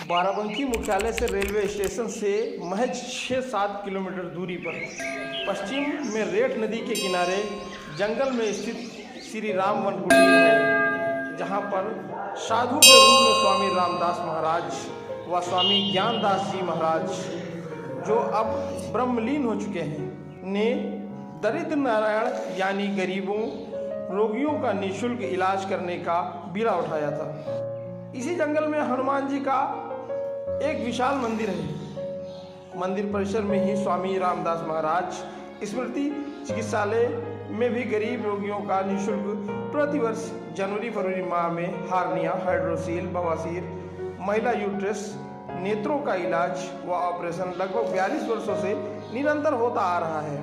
बाराबंकी मुख्यालय से railway station से महज 6-7 किलोमीटर दूरी पर पश्चिम में रेट नदी के किनारे जंगल में स्थित श्री राम वन कुटीर है, जहाँ पर साधु के रूप में स्वामी रामदास महाराज व स्वामी ज्ञानदास जी महाराज, जो अब ब्रह्मलीन हो चुके हैं, ने दरिद्र नारायण यानी गरीबों रोगियों का निःशुल्क इलाज करने का बीड़ा उठाया था। इसी जंगल में हनुमान जी का एक विशाल मंदिर है। मंदिर परिसर में ही स्वामी रामदास महाराज स्मृति चिकित्सालय में भी गरीब रोगियों का निःशुल्क प्रतिवर्ष जनवरी-फरवरी माह में हार्निया, हाइड्रोसील, बवासीर, महिला यूट्रस, नेत्रों का इलाज व ऑपरेशन लगभग 42 वर्षों से निरंतर होता आ रहा है,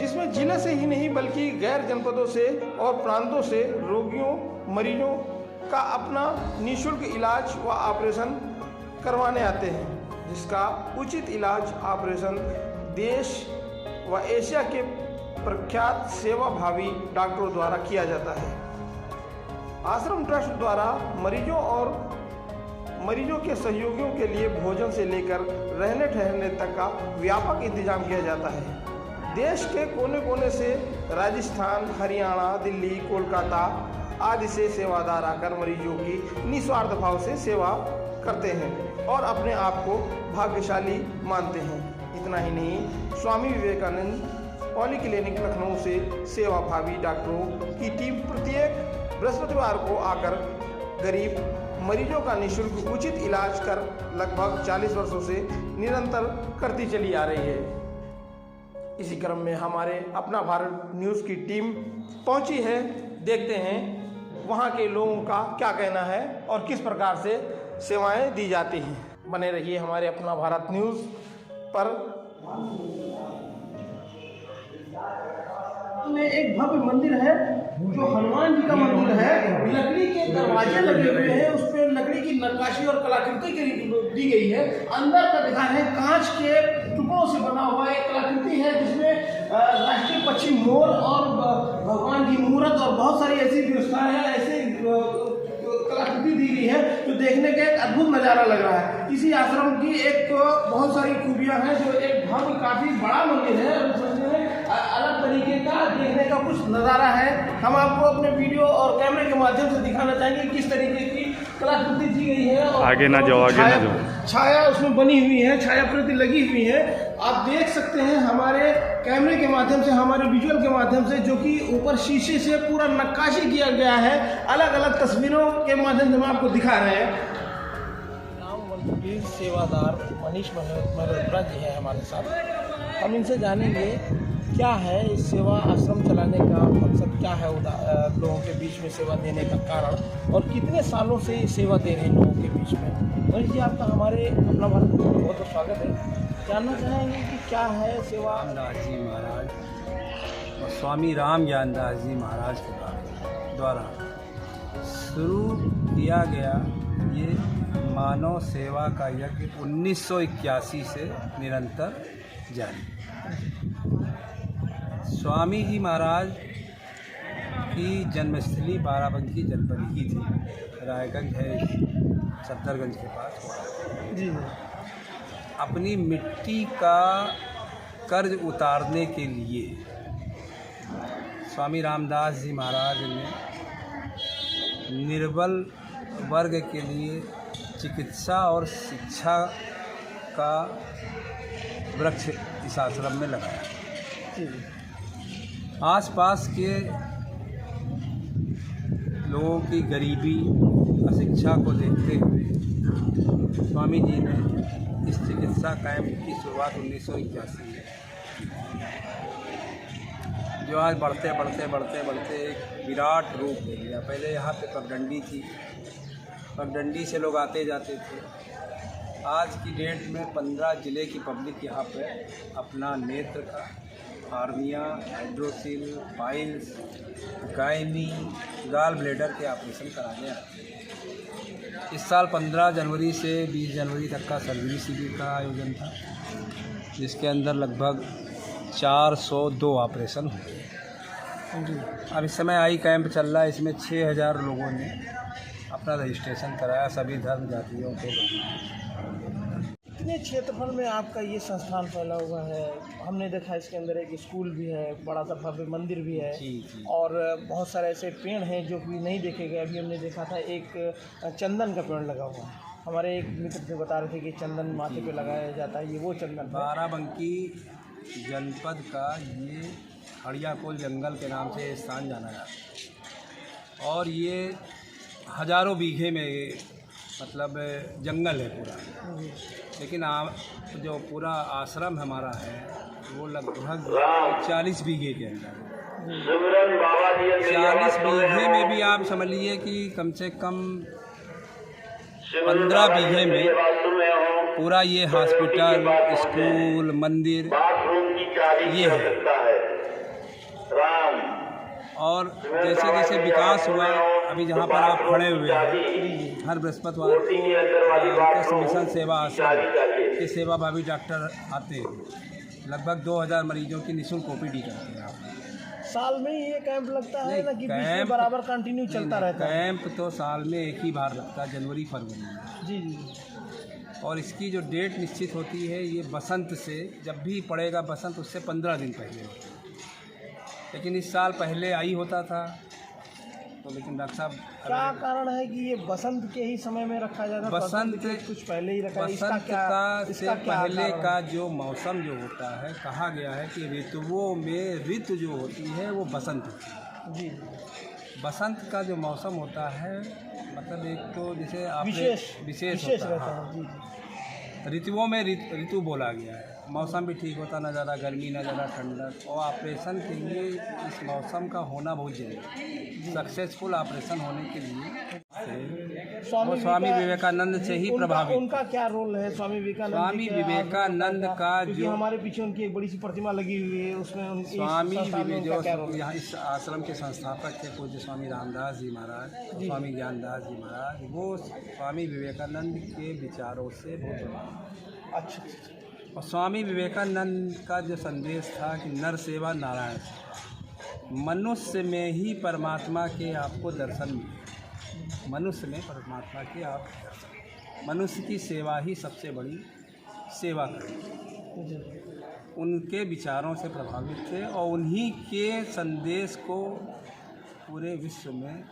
जिसमें जिले से ही नहीं बल्कि गैर जनपदों से और प्रांतों से रोगियों मरीजों का अपना निःशुल्क इलाज व ऑपरेशन करवाने आते हैं, जिसका उचित इलाज ऑपरेशन देश व एशिया के प्रख्यात सेवाभावी डॉक्टरों द्वारा किया जाता है। आश्रम ट्रस्ट द्वारा मरीजों के सहयोगियों के लिए भोजन से लेकर रहने ठहरने तक का व्यापक इंतजाम किया जाता है। देश के कोने कोने से राजस्थान, हरियाणा, दिल्ली, कोलकाता आदि से सेवादार आकर मरीजों की निस्वार्थ भाव से सेवा करते हैं और अपने आप को भाग्यशाली मानते हैं। इतना ही नहीं, स्वामी विवेकानंद पॉलीक्लिनिक लखनऊ से सेवाभावी डॉक्टरों की टीम प्रत्येक बृहस्पतिवार को आकर गरीब मरीजों का निःशुल्क उचित इलाज कर लगभग 40 वर्षों से निरंतर करती चली आ रही है। इसी क्रम में हमारे अपना भारत न्यूज़ की टीम पहुंची है। देखते हैं वहां के लोगों का क्या कहना है और किस प्रकार से सेवाएं दी जाती हैं। बने रहिए हमारे अपना भारत न्यूज़ पर। में एक भव्य मंदिर है जो हनुमान जी का मंदिर है। लकड़ी के दरवाजे लगे हुए हैं, उस पर लकड़ी की नक्काशी और कलाकृति दी गई है। अंदर का दिखाना है कांच के टुकड़ों से बना हुआ एक कलाकृति है, जिसमें राष्ट्रीय पक्षी मोर और भगवान की मूर्त और बहुत सारी ऐसी व्यवस्थाएं हैं, ऐसे कलाकृति दी गई है जो देखने का एक अद्भुत नज़ारा लग रहा है। इसी आश्रम की एक बहुत सारी खूबियां हैं, जो एक भव्य काफी बड़ा मंदिर है, अलग तरीके का देखने का कुछ नज़ारा है। हम आपको अपने वीडियो और कैमरे के माध्यम से दिखाना चाहेंगे किस तरीके की कलाकृति दी गई है और आगे ना जाओ छाया उसमें बनी हुई है, छाया प्रति लगी हुई है। आप देख सकते हैं हमारे कैमरे के माध्यम से, हमारे विजुअल के माध्यम से, जो कि ऊपर शीशे से पूरा नक्काशी किया गया है। अलग अलग तस्वीरों के माध्यम से हम आपको दिखा रहे हैं। राम वन कुटीर सेवादार मनीष मल्होत्रा जी है हमारे साथ। हम इनसे जानेंगे क्या है इस सेवा आश्रम चलाने का मकसद, क्या है लोगों के बीच में सेवा देने का कारण, और कितने सालों से सेवा दे रहे हैं लोगों के बीच में। मनीष जी, आपका हमारे अपना भारत में बहुत बहुत स्वागत है। जानना चाहेंगे कि क्या है सेवा। रामदास जी महाराज और स्वामी राम ज्ञानदास जी महाराज के द्वारा शुरू किया गया ये मानव सेवा का यज्ञ 1981 से निरंतर जारी। स्वामी जी महाराज की जन्मस्थली बाराबंकी जनपद की थी, रायगंज है सफदरगंज के पास जी। अपनी मिट्टी का कर्ज उतारने के लिए स्वामी रामदास जी महाराज ने निर्बल वर्ग के लिए चिकित्सा और शिक्षा का वृक्ष इस आश्रम में लगाया। आसपास के लोगों की गरीबी अशिक्षा को देखते हुए स्वामी जी ने इस चिकित्सा कैंप की शुरुआत 1981 में, जो आज बढ़ते एक विराट रूप ले लिया। पहले यहाँ पे पगडंडी थी, पगडंडी से लोग आते जाते थे। आज की डेट में 15 जिले की पब्लिक यहाँ पे अपना नेत्र का, hernia, hydrocele, piles, gynae, gall bladder के ऑपरेशन कराने आते हैं। इस साल 15 जनवरी से 20 जनवरी तक का सर्जरी शिविर का आयोजन था, जिसके अंदर लगभग 402 ऑपरेशन हुए। अब इस समय आई कैंप चल रहा है, इसमें 6000 लोगों ने अपना रजिस्ट्रेशन कराया सभी धर्म जातियों के लोगों। कितने क्षेत्रफल में आपका ये संस्थान फैला हुआ है? हमने देखा इसके अंदर एक स्कूल भी है, बड़ा सा भव्य मंदिर भी है जी। और बहुत सारे ऐसे पेड़ हैं जो कि नहीं देखे गए। अभी हमने देखा था एक चंदन का पेड़ लगा हुआ है। हमारे एक मित्र से बता रहे थे कि चंदन माथे पे लगाया जाता है, ये वो चंदन है। बाराबंकी जनपद का ये हड़ियाकोल जंगल के नाम से स्थान जाना जाता है और ये हजारों बीघे में मतलब जंगल है पूरा। लेकिन जो पूरा आश्रम हमारा है वो लगभग 40 बीघे के अंदर है। 40 बीघे में भी आप समझ लीजिए कि कम से कम 15 बीघे में पूरा ये हॉस्पिटल, स्कूल, मंदिर ये है। और जैसे जैसे विकास हुआ, अभी जहाँ पर आप खड़े हुए हैं, हर बृहस्पतिवार को मिशन सेवा आश्रम के सेवा भावी डॉक्टर आते हैं। लगभग 2000 मरीजों की निःशुल्क ओपीडी करते हैं। आप साल में ये कैंप लगता है ना कि बीच में बराबर कंटिन्यू चलता रहता है? कैंप तो साल में एक ही बार लगता है, जनवरी फरवरी में। जी। और इसकी जो डेट निश्चित होती है ये बसंत से, जब भी पड़ेगा बसंत उससे 15 दिन पहले होती है। लेकिन इस साल पहले आई होता था तो, लेकिन डॉक्टर साहब क्या कारण है कि ये बसंत के ही समय में रखा जाता है? बसंत के कुछ पहले ही रखा है? बसंत का से पहले का जो मौसम जो होता है, कहा गया है कि ऋतुओं में ऋतु जो होती है वो बसंत होती है। जी। बसंत का जो मौसम होता है मतलब एक तो जैसे आप विशेष रहता है। जी। ऋतुओं में ऋतु बोला गया है। मौसम भी ठीक होता, ना ज़्यादा गर्मी ना ज़्यादा ठंडक। और ऑपरेशन के लिए इस मौसम का होना बहुत जरूरी है। सक्सेसफुल ऑपरेशन होने के लिए स्वामी विवेकानंद से ही प्रभावित। उनका क्या रोल है स्वामी विवेकानंद का? जो हमारे पीछे उनकी एक बड़ी सी प्रतिमा लगी हुई है, उसमें स्वामी यहाँ इस आश्रम के संस्थापक थे पूज्य स्वामी रामदास जी महाराज, स्वामी ज्ञानदास जी महाराज। वो स्वामी विवेकानंद के विचारों से बहुत प्रभावित। अच्छा। और स्वामी विवेकानंद का जो संदेश था कि नर सेवा नारायण सेवा, मनुष्य में ही परमात्मा के आपको दर्शन मिले। मनुष्य में परमात्मा के आप दर्शन, मनुष्य की सेवा ही सबसे बड़ी सेवा करें। उनके विचारों से प्रभावित थे और उन्हीं के संदेश को पूरे विश्व में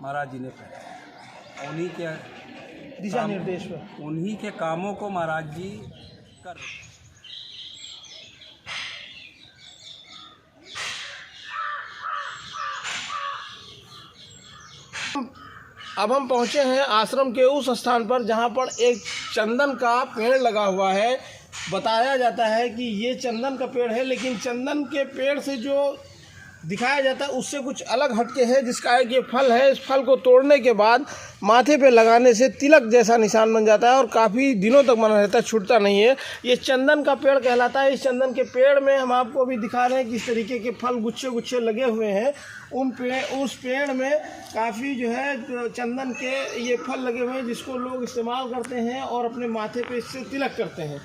महाराज जी ने फैलाया। उन्हीं के दिशा निर्देश में, उन्हीं के कामों को महाराज जी कर। अब हम पहुंचे हैं आश्रम के उस स्थान पर जहां पर एक चंदन का पेड़ लगा हुआ है। बताया जाता है कि ये चंदन का पेड़ है, लेकिन चंदन के पेड़ से जो दिखाया जाता है उससे कुछ अलग हटके है, जिसका एक ये फल है। इस फल को तोड़ने के बाद माथे पे लगाने से तिलक जैसा निशान बन जाता है और काफ़ी दिनों तक बना रहता है, छूटता नहीं है। ये चंदन का पेड़ कहलाता है। इस चंदन के पेड़ में हम आपको अभी दिखा रहे हैं किस तरीके के फल गुच्छे गुच्छे लगे हुए हैं। उस पेड़ में काफ़ी जो है चंदन के ये फल लगे हुए हैं, जिसको लोग इस्तेमाल करते हैं और अपने माथे पे इससे तिलक करते हैं।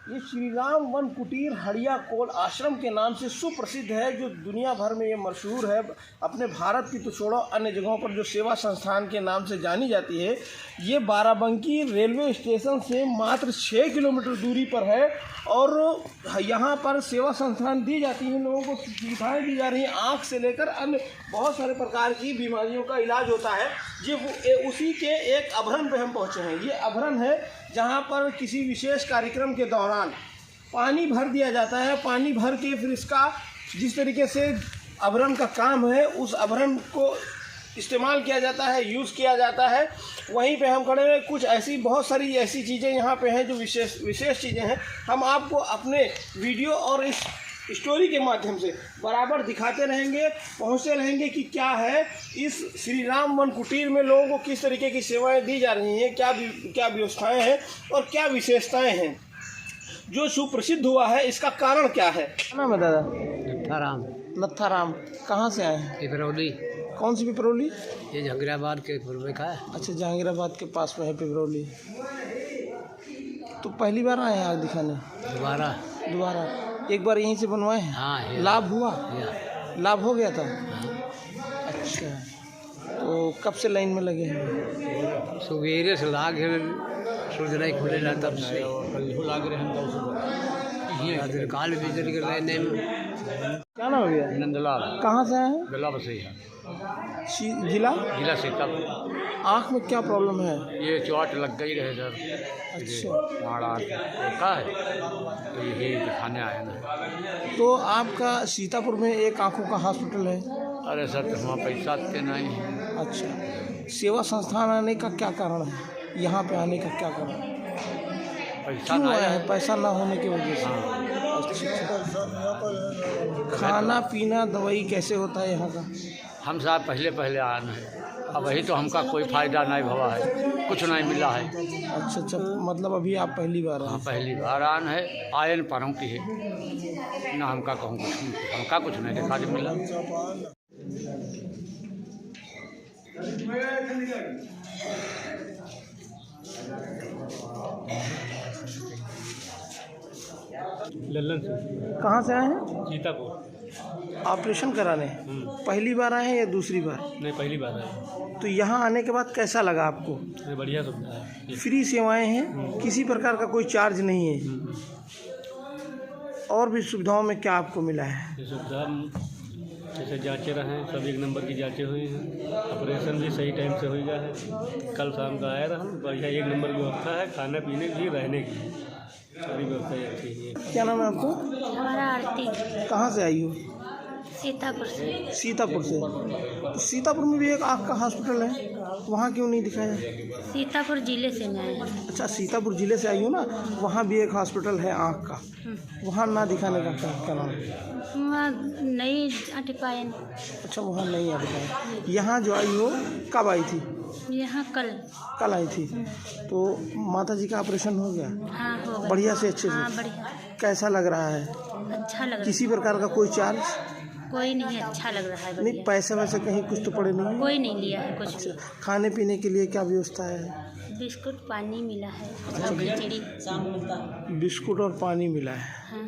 ये श्री राम वन कुटीर हड़ियाकोल आश्रम के नाम से सुप्रसिद्ध है, जो दुनिया भर में ये मशहूर है। अपने भारत की तो छोड़ो, अन्य जगहों पर जो सेवा संस्थान के नाम से जानी जाती है। ये बाराबंकी रेलवे स्टेशन से मात्र 6 किलोमीटर दूरी पर है और यहाँ पर सेवा संस्थान दी जाती हैं, लोगों को सुविधाएँ दी जा रही हैं। आँख से लेकर अन्य बहुत सारे प्रकार की बीमारियों का इलाज होता है। ये उसी के एक अभरण पे हम पहुँचे हैं। ये अभरण है जहाँ पर किसी विशेष कार्यक्रम के दौरान पानी भर दिया जाता है। पानी भर के फिर इसका जिस तरीके से अभरण का काम है, उस अभरण को इस्तेमाल किया जाता है, यूज़ किया जाता है। वहीं पे हम खड़े हैं। कुछ ऐसी बहुत सारी ऐसी चीज़ें यहाँ पे हैं जो विशेष चीज़ें हैं। हम आपको अपने वीडियो और इस स्टोरी के माध्यम से बराबर दिखाते रहेंगे, पहुँचते रहेंगे कि क्या है इस श्री राम वन कुटीर में लोगों को किस तरीके की सेवाएं दी जा रही हैं, क्या व्यवस्थाएं हैं और क्या विशेषताएं हैं। जो सुप्रसिद्ध हुआ है इसका कारण क्या है? नाम है दादा? नत्थाराम। कहाँ से आए हैं? पिपरौली। कौन सी पिपरौली? ये जहांगीराबाद के पूर्व का है। अच्छा, जहांगीराबाद के पास में है पिपरौली। तो पहली बार आए हैं आग दिखाने? दोबारा एक बार यहीं से बनवाए हैं? हाँ। लाभ हुआ? लाभ हो गया था? हाँ। अच्छा। तो कब से लाइन में लगे हैं? सवेरे से लाग है, सूरज नहीं खुले ना तब से लाग रहे हैं। तो काल बिजली के लाइन में। क्या नाम है भैया? नंदलाल। कहाँ से आए हैं? गला बसे है, जिला? जिला सीतापुर। आँख में क्या प्रॉब्लम है? ये चोट लग गई रहे सर। अच्छा, माड़ा का है, तो यही दिखाने आए ना। तो आपका सीतापुर में एक आँखों का हॉस्पिटल है? अरे सर, तो वहाँ पैसा देते नहीं है। अच्छा, सेवा संस्थान आने का क्या कारण है? यहाँ पे आने का क्या कारण है? पैसा क्यों ना आया है। है? पैसा ना होने की वजह से? अच्छा। खाना पीना दवाई कैसे होता है यहाँ का? हम साहब पहले आए हैं, अब वही तो हमका कोई फायदा नहीं हुआ है, कुछ नहीं मिला है। अच्छा, मतलब अभी आप पहली बार आए? हाँ, पहली बार आन है, आयन पारों की है ना। हमका कहूँ हमका कुछ नहीं देखा जो मिला। लल्लन से। कहाँ से आए हैं? सीतापुर। ऑपरेशन कराने पहली बार आए हैं या दूसरी बार? नहीं, पहली बार है। तो यहाँ आने के बाद कैसा लगा आपको? बढ़िया सुविधा है। फ्री सेवाएं हैं, किसी प्रकार का कोई चार्ज नहीं है। और भी सुविधाओं में क्या आपको मिला है? ये सुविधा जैसे जांचें रहे, सब एक नंबर की जांचें हुई हैं, ऑपरेशन भी सही टाइम से हो गया है। कल शाम का आया रहा, बढ़िया एक नंबर की व्यवस्था है, खाने पीने की, रहने की सारी व्यवस्था अच्छी है। क्या नाम है आपको? हमारा आरती। कहाँ से आई हो? सीतापुर से। सीतापुर से। तो सीतापुर में भी एक आँख का हॉस्पिटल है, वहाँ क्यों नहीं दिखाया? सीतापुर जिले से मैं आई हूँ। अच्छा, सीतापुर जिले से आई हो ना, वहाँ भी एक हॉस्पिटल है आँख का, वहाँ ना दिखाने का क्या नाम है? वहाँ नहीं हट पाए। अच्छा, वहाँ नहीं आ दिखाया। यहाँ जो आई हो कब आई थी? यहाँ कल आई थी। तो माता जी का ऑपरेशन हो गया? हाँ, हो गया। बढ़िया से, अच्छे हाँ, से? बढ़िया। कैसा लग रहा है? अच्छा लग रहा किसी प्रकार का कोई चार्ज? है। कोई नहीं, अच्छा लग रहा है। नहीं, बढ़िया। पैसे वैसे कहीं कुछ तो पड़े नहीं? कोई नहीं लिया है कुछ अच्छा, भी। खाने पीने के लिए क्या व्यवस्था है? बिस्कुट पानी मिला है, खिचड़ी। बिस्कुट और पानी मिला है। हाँ।